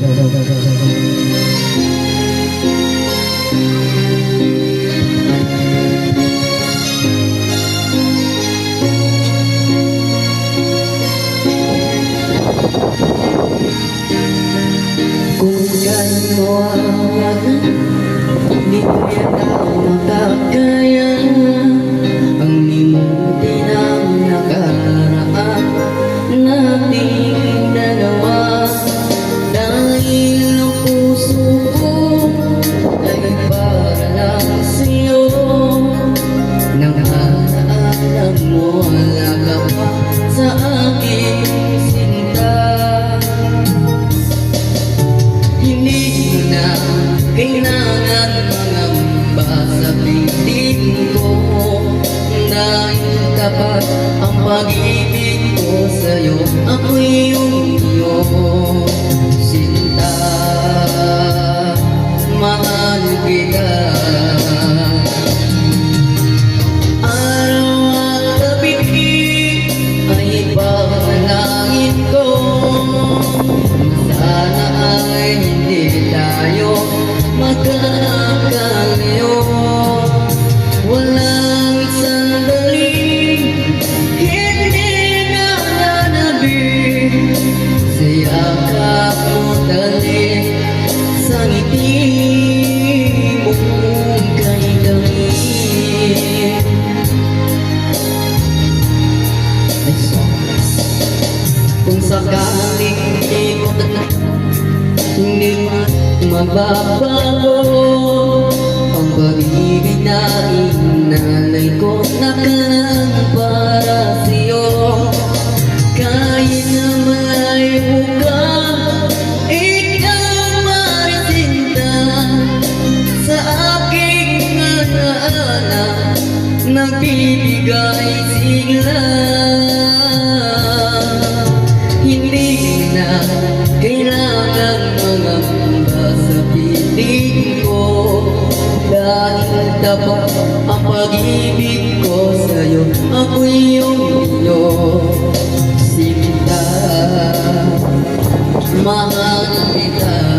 Kung kaya mo ang di ko yata makakaya ang limutin ang nakaraan nating dalawa. Dahil ang puso ko ay para lang sa'yo. Nang alam mo wala ka pa sa aking sinta. Hindi mo na kailangan mangamba sa piling ko. Dahil tapat ang pag-ibig ko sa'yo, ako'y iyong sinta. Mahal kita. Araw at gabi ay panalangin ko. Sana ay hindi tayo magkakalayo. Walang sandaling hindi nananabik sa yakap mo dali, sa ngiti mong kay damit. Kung sakaling hindi magbabago ang pag-ibig na inalay ko, nakaraan para sa'yo. Kahit na malayo ka, ikaw marisinta sa aking alaala, nagbibigay sigla. Hindi na kailangan mangamba sa piling ko. Dahil tapat ang pag-ibig ko sa'yo, ako'y iyong sinta. Mahal kita.